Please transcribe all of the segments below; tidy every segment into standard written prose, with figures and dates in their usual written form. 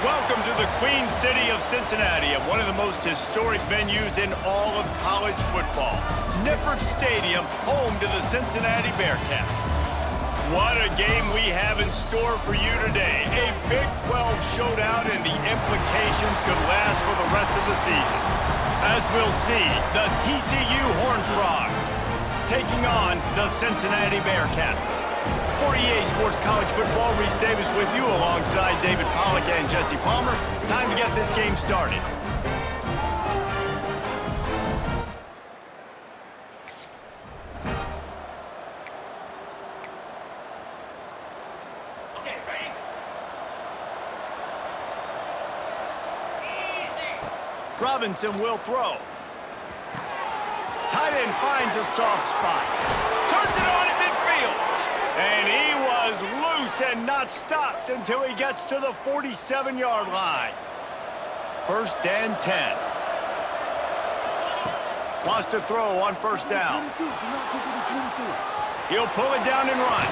Welcome to the Queen City of Cincinnati at one of the most historic venues in all of college football. Nippert Stadium, home to the Cincinnati Bearcats. What a game we have in store for you today. A Big 12 showdown, and the implications could last for the rest of the season. As we'll see, the TCU Horned Frogs taking on the Cincinnati Bearcats. For EA Sports College Football, Reese Davis with you alongside David Pollack and Jesse Palmer. Time to get this game started. Okay, ready? Easy. Robinson will throw. Tight end finds a soft spot. Turns it on at midfield. And he was loose and not stopped until he gets to the 47-yard line. 1st and 10. Wants to throw on 1st down. He'll pull it down and run.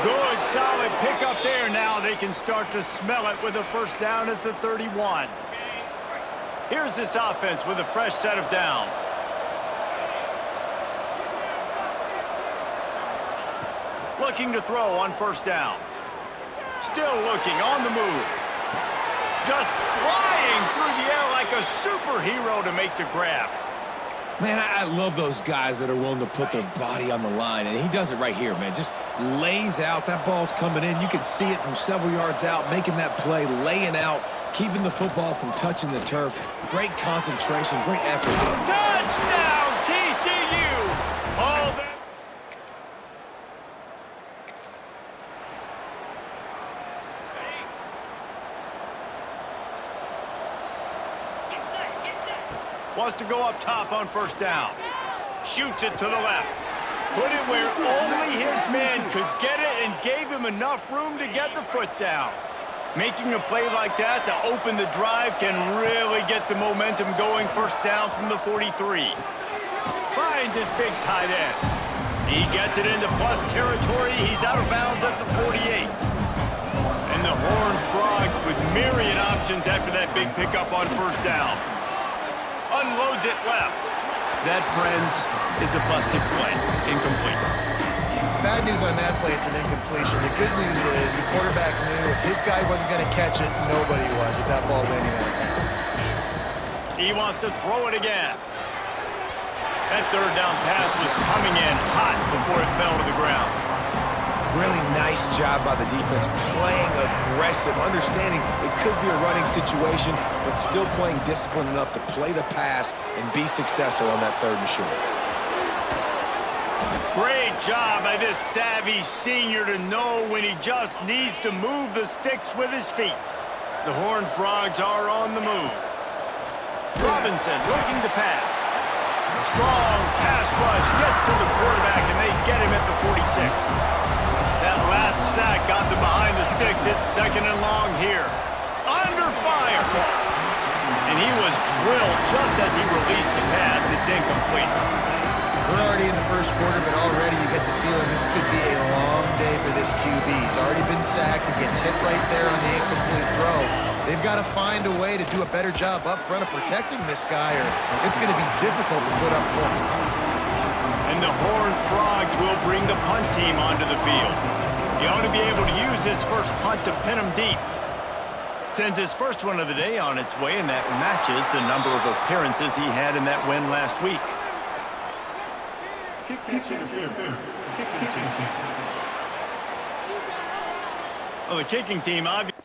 Good, solid pickup there. Now they can start to smell it with a 1st down at the 31. Here's this offense with a fresh set of downs. Looking to throw on 1st down. Still looking on the move. Just flying through the air like a superhero to make the grab. Man, I love those guys that are willing to put their body on the line, and he does it right here, man. Just lays out. That ball's coming in. You can see it from several yards out, making that play, laying out, keeping the football from touching the turf. Great concentration, great effort. Touchdown, TCU! All that. Wants to go up top on 1st down. Shoots it to the left. Put it where only his man could get it and gave him enough room to get the foot down. Making a play like that to open the drive can really get the momentum going. 1st down from the 43. Finds his big tight end. He gets it into plus territory. He's out of bounds at the 48. And the Horned Frogs with myriad options after that big pickup on 1st down. Unloads it left. That, friends, is a busted play. Incomplete. Bad news on that play, it's an incompletion. The good news is the quarterback knew if his guy wasn't going to catch it, nobody was with that ball landing out of bounds. He wants to throw it again. That 3rd down pass was coming in hot before it fell to the ground. Really nice job by the defense, playing aggressive, understanding it could be a running situation, but still playing disciplined enough to play the pass and be successful on that 3rd and short. Great job by this savvy senior to know when he just needs to move the sticks with his feet. The Horned Frogs are on the move. Robinson looking to pass. Strong pass rush gets to the quarterback, and they get him at the 46. That last sack got them behind the sticks. It's 2nd and long here. Under fire. And he was drilled just as he released the pass. It's incomplete. We're already in the 1st quarter, but already you get the feeling this could be a long day for this QB. He's already been sacked. He gets hit right there on the incomplete throw. They've got to find a way to do a better job up front of protecting this guy, or it's going to be difficult to put up points. And the Horned Frogs will bring the punt team onto the field. He ought to be able to use his 1st punt to pin him deep. Sends his 1st one of the day on its way, and that matches the number of appearances he had in that win last week. Well, the kicking team obviously.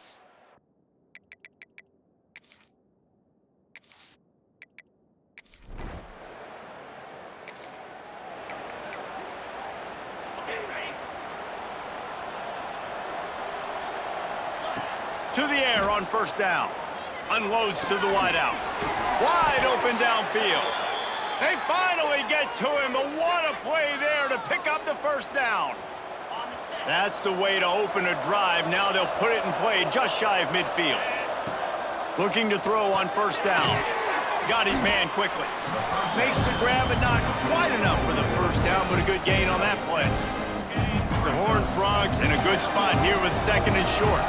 To the air on 1st down. Unloads to the wideout. Wide open downfield. They finally get to him, but what a play there to pick up the 1st down. That's the way to open a drive. Now they'll put it in play just shy of midfield. Looking to throw on 1st down. Got his man quickly. Makes the grab, but not quite enough for the 1st down, but a good gain on that play. The Horned Frogs in a good spot here with 2nd and short.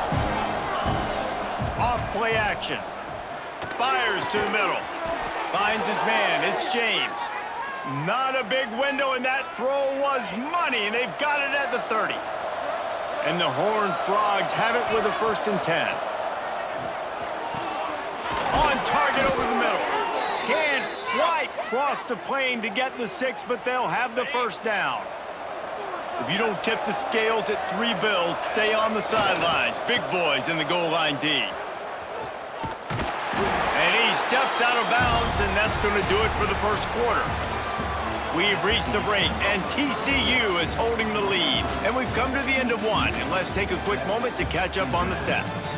play action. Fires to the middle. Finds his man. It's James. Not a big window, and that throw was money, and they've got it at the 30. And the Horned Frogs have it with a 1st and 10. On target over the middle. Can't quite cross the plane to get the 6, but they'll have the 1st down. If you don't tip the scales at 3 bills, stay on the sidelines. Big boys in the goal line D. And he steps out of bounds, and that's going to do it for the 1st quarter. We've reached the break, and TCU is holding the lead. And we've come to the end of one, and let's take a quick moment to catch up on the stats.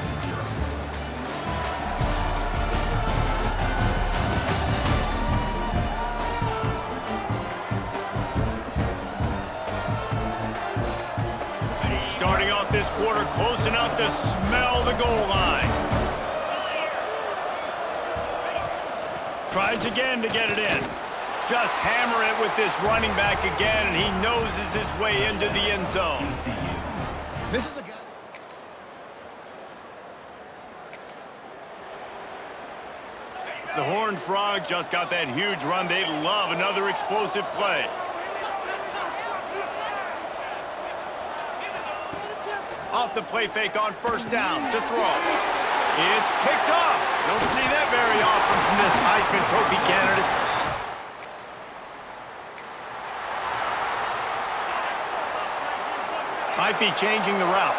Starting off this quarter, close enough to smell the goal line. Tries again to get it in. Just hammer it with this running back again, and he noses his way into the end zone. This is a guy. The Horned Frogs just got that huge run. They'd love another explosive play. Off the play fake on 1st down to throw. It's picked off. Don't see that very often from this Heisman Trophy candidate. Might be changing the route.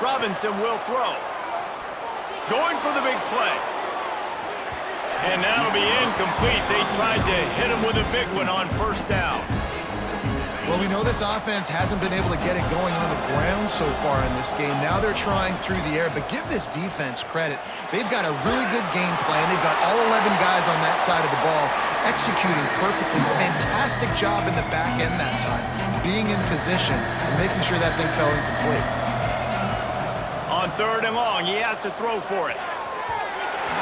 Robinson will throw. Going for the big play. And that'll be incomplete. They tried to hit him with a big one on 1st down. Well, we know this offense hasn't been able to get it going on the ground so far in this game. Now they're trying through the air, but give this defense credit. They've got a really good game plan. They've got all 11 guys on that side of the ball executing perfectly. Fantastic job in the back end that time, being in position and making sure that thing fell incomplete. On 3rd and long, he has to throw for it.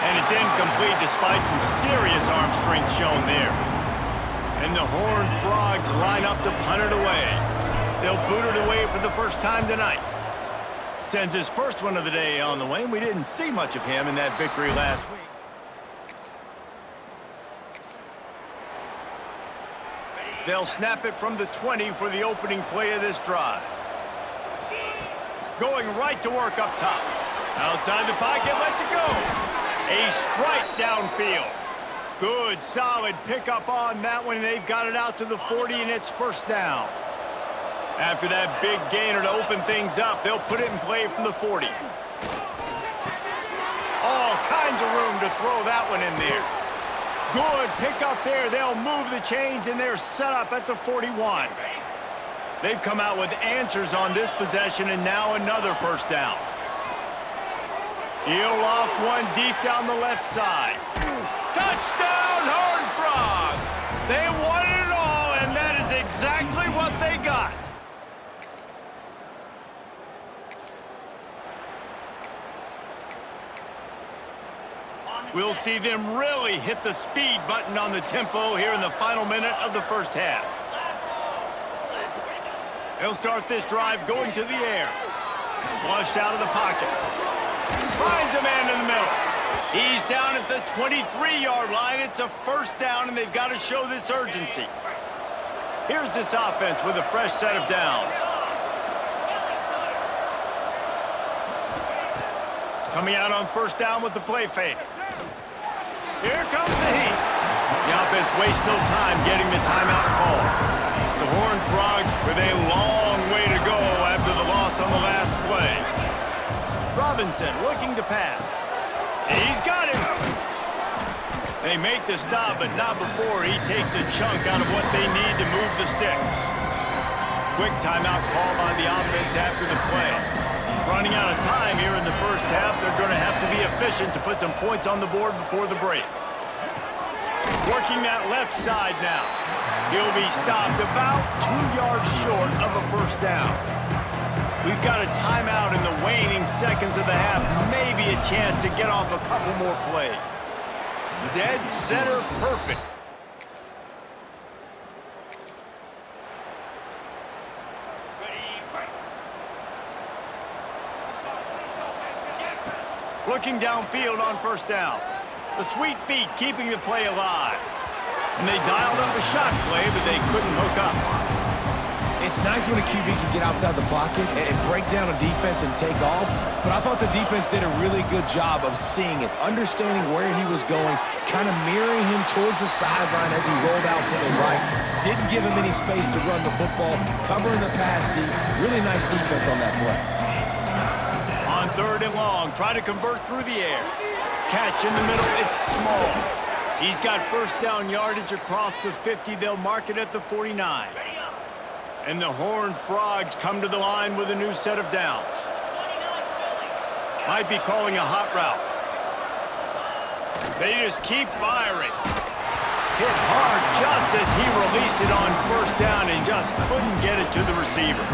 And it's incomplete despite some serious arm strength shown there. And the Horned Frogs line up to punt it away. They'll boot it away for the 1st time tonight. Sends his 1st one of the day on the way, and we didn't see much of him in that victory last week. They'll snap it from the 20 for the opening play of this drive. Going right to work up top. Outside the pocket, lets it go. A strike downfield. Good, solid pickup on that one, and they've got it out to the 40, and it's 1st down. After that big gainer to open things up, they'll put it in play from the 40. All kinds of room to throw that one in there. Good pickup there. They'll move the chains, and they're set up at the 41. They've come out with answers on this possession, and now another 1st down. He'll loft one deep down the left side. Touchdown, Horned Frogs! They won it all, and that is exactly what they got. We'll see them really hit the speed button on the tempo here in the final minute of the 1st half. They'll start this drive going to the air. Flushed out of the pocket. Finds a man in the middle. He's down at the 23-yard line. It's a 1st down, and they've got to show this urgency. Here's this offense with a fresh set of downs. Coming out on 1st down with the play fake. Here comes the heat. The offense wastes no time getting the timeout call. The Horned Frogs with a long way to go after the loss on the last play. Robinson looking to pass. He's got him. They make the stop, but not before he takes a chunk out of what they need to move the sticks. Quick timeout call by the offense after the play. Running out of time here in the 1st half, they're going to have to be efficient to put some points on the board before the break. Working that left side now. He'll be stopped about 2 yards short of a 1st down. We've got a timeout in the waning seconds of the half. Maybe a chance to get off a couple more plays. Dead center perfect. Looking downfield on first down. The sweet feet keeping the play alive. And they dialed up a shot play, but they couldn't hook up. It's nice when a QB can get outside the pocket and break down a defense and take off, but I thought the defense did a really good job of seeing it, understanding where he was going, kind of mirroring him towards the sideline as he rolled out to the right. Didn't give him any space to run the football, covering the pass deep. Really nice defense on that play. On 3rd and long, try to convert through the air. Catch in the middle, it's small. He's got first down yardage across the 50. They'll mark it at the 49. And the Horned Frogs come to the line with a new set of downs. Might be calling a hot route. They just keep firing. Hit hard just as he released it on first down and just couldn't get it to the receiver.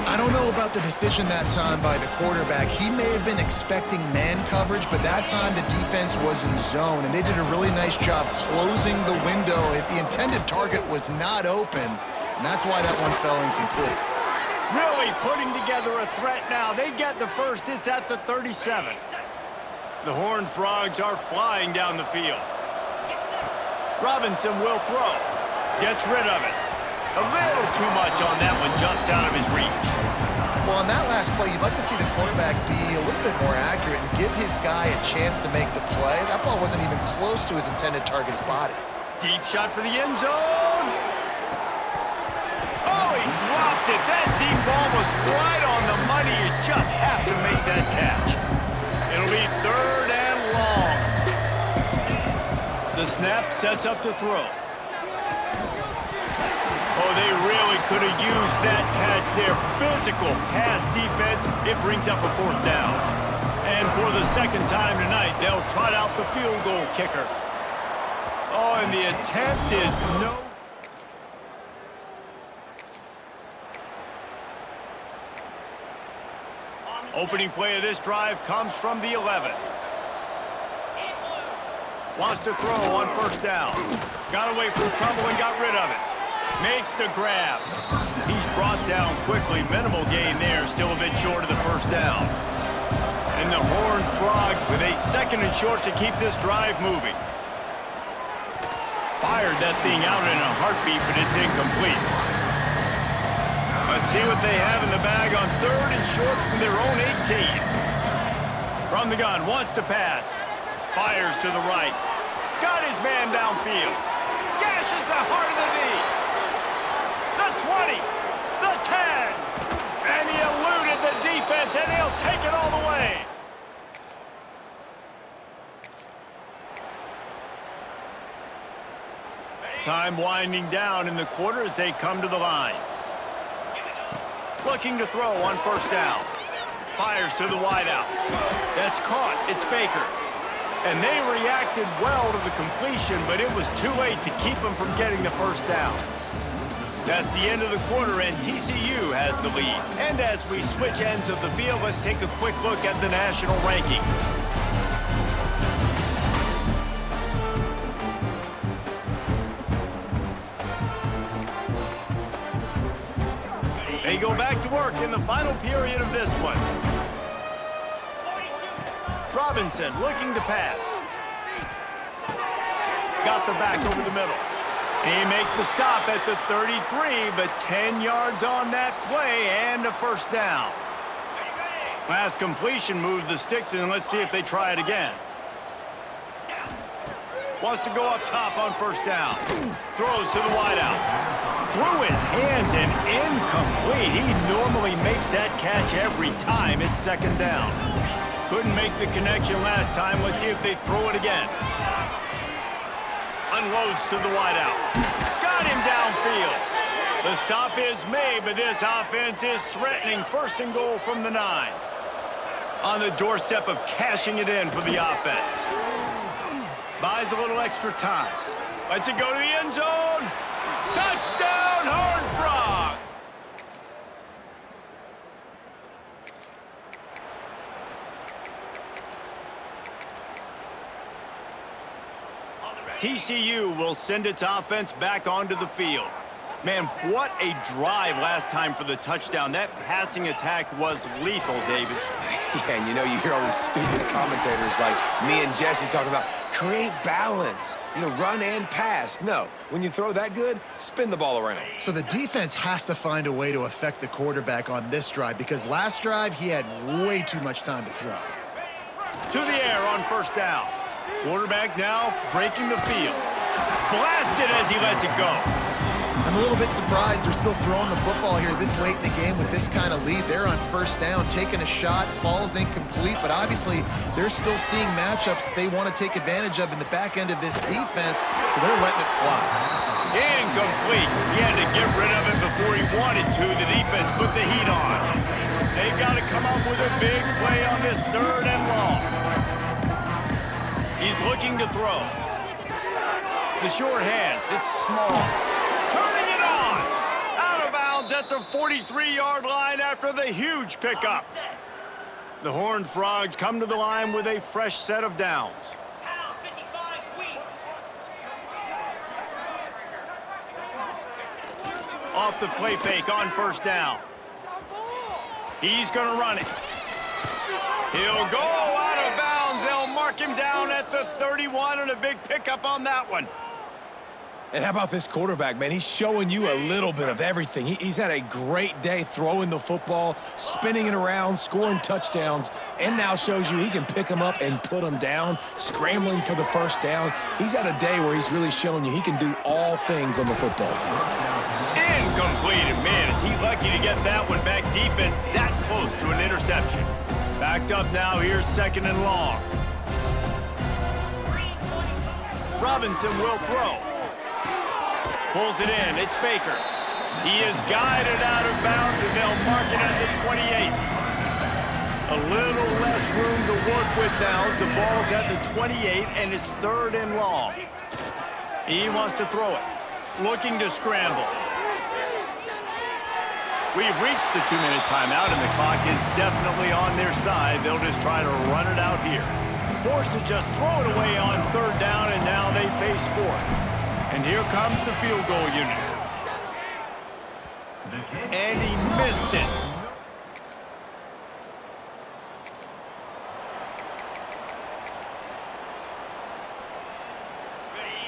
I don't know about the decision that time by the quarterback. He may have been expecting man coverage, but that time the defense was in zone, and they did a really nice job closing the window. If the intended target was not open, and that's why that one fell incomplete. Really putting together a threat now. They get the first. It's at the 37. The Horned Frogs are flying down the field. Robinson will throw. Gets rid of it. A little too much on that one, just out of his reach. Well, on that last play, you'd like to see the quarterback be a little bit more accurate and give his guy a chance to make the play. That ball wasn't even close to his intended target's body. Deep shot for the end zone. Oh, he dropped it. That deep ball was right on the money. You just have to make that catch. It'll be 3rd and long. The snap sets up the throw. Oh, they really could have used that catch there. Physical pass defense. It brings up a 4th down. And for the 2nd time tonight, they'll trot out the field goal kicker. Oh, and the attempt is no. Opening play of this drive comes from the 11. Wants to throw on first down. Got away from trouble and got rid of it. Makes the grab. He's brought down quickly. Minimal gain there. Still a bit short of the first down. And the Horned Frogs with a 2nd and short to keep this drive moving. Fired that thing out in a heartbeat, but it's incomplete. Let's see what they have in the bag on 3rd and short from their own 18. From the gun, wants to pass. Fires to the right. Got his man downfield. Gashes the heart of the knee. The 20. The 10. And he eluded the defense, and he'll take it all the way. Time winding down in the quarter as they come to the line. Looking to throw on first down. Fires to the wideout. That's caught. It's Baker. And they reacted well to the completion, but it was too late to keep them from getting the first down. That's the end of the quarter, and TCU has the lead. And as we switch ends of the field, let's take a quick look at the national rankings. They go back to work in the final period of this one. Robinson looking to pass. Got the back over the middle. He makes the stop at the 33, but 10 yards on that play and a first down. Last completion moved the sticks, and let's see if they try it again. Wants to go up top on first down. Throws to the wideout. Through his hands and incomplete. He normally makes that catch every time. It's 2nd down. Couldn't make the connection last time. Let's see if they throw it again. Unloads to the wideout. Got him downfield. The stop is made, but this offense is threatening 1st and goal from the 9. On the doorstep of cashing it in for the offense. Buys a little extra time. Lets it go to the end zone. Touchdown, Horned Frog! TCU will send its offense back onto the field. Man, what a drive last time for the touchdown. That passing attack was lethal, David. Yeah, and you hear all these stupid commentators like me and Jesse talking about create balance, run and pass. No, when you throw that good, spin the ball around. So the defense has to find a way to affect the quarterback on this drive because last drive he had way too much time to throw. To the air on first down. Quarterback now breaking the field. Blasted as he lets it go. I'm a little bit surprised they're still throwing the football here this late in the game with this kind of lead. They're on first down, taking a shot, falls incomplete, but obviously they're still seeing matchups that they want to take advantage of in the back end of this defense, so they're letting it fly. Incomplete. He had to get rid of it before he wanted to. The defense put the heat on. They've got to come up with a big play on this 3rd and long. He's looking to throw. The short hands, it's small. Turning it on! Out of bounds at the 43-yard line after the huge pickup. The Horned Frogs come to the line with a fresh set of downs. Off the play fake on first down. He's going to run it. He'll go out of bounds. They'll mark him down at the 31 and a big pickup on that one. And how about this quarterback, man? He's showing you a little bit of everything. He's had a great day throwing the football, spinning it around, scoring touchdowns, and now shows you he can pick them up and put them down, scrambling for the first down. He's had a day where he's really showing you he can do all things on the football field. Incomplete. And man, is he lucky to get that one back. Defense that close to an interception. Backed up now. Here's 2nd and long. Robinson will throw. Pulls it in. It's Baker. He is guided out of bounds, and they'll mark it at the 28. A little less room to work with now as the ball's at the 28, and it's 3rd and long. He wants to throw it. Looking to scramble. We've reached the 2-minute timeout, and the clock is definitely on their side. They'll just try to run it out here. Forced to just throw it away on 3rd down, and now they face 4th. And here comes the field goal unit. And he missed it.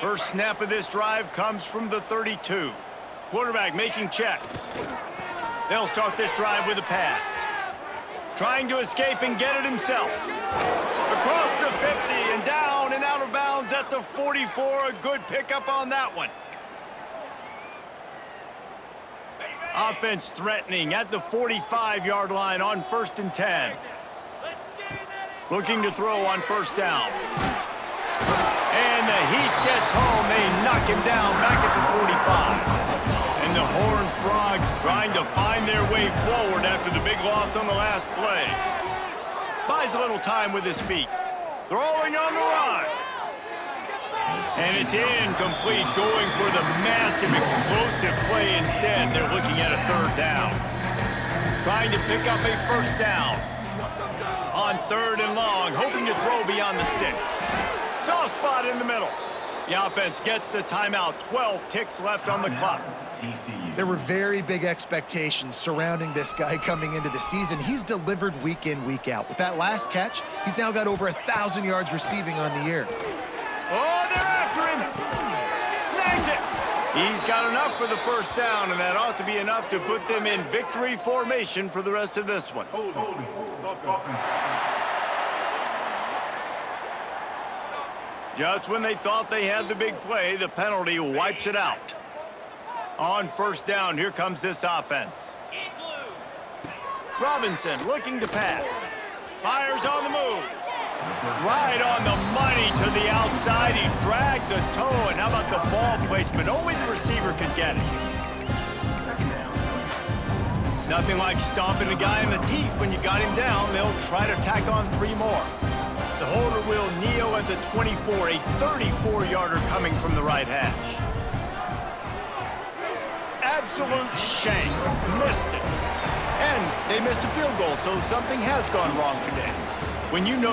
First snap of this drive comes from the 32. Quarterback making checks. They'll start this drive with a pass. Trying to escape and get it himself. Across the 50 and down and out of bounds at the 44. A good pickup on that one. Offense threatening at the 45-yard line on 1st and 10. Looking to throw on first down. And the heat gets home. They knock him down back at the 45. And the Horned Frogs trying to find their way forward after the big loss on the last play. Buys a little time with his feet. Throwing on the run. And it's incomplete, going for the massive explosive play instead. They're looking at a 3rd down. Trying to pick up a first down. On 3rd and long, hoping to throw beyond the sticks. Soft spot in the middle. The offense gets the timeout. 12 ticks left on the clock. There were very big expectations surrounding this guy coming into the season. He's delivered week in, week out. With that last catch, he's now got over 1,000 yards receiving on the year. Oh, they're after him. Snags it. He's got enough for the first down, and that ought to be enough to put them in victory formation for the rest of this one. Just when they thought they had the big play, the penalty wipes it out. On first down, here comes this offense. Robinson looking to pass. Fires on the move. Right on the money to the outside. He dragged the toe, and how about the ball placement? Only the receiver could get it. Nothing like stomping a guy in the teeth when you got him down. They'll try to tack on 3 more. The holder will kneel at the 24, a 34-yarder coming from the right hash. Absolute shank. Missed it. And they missed a field goal, so something has gone wrong today. When you know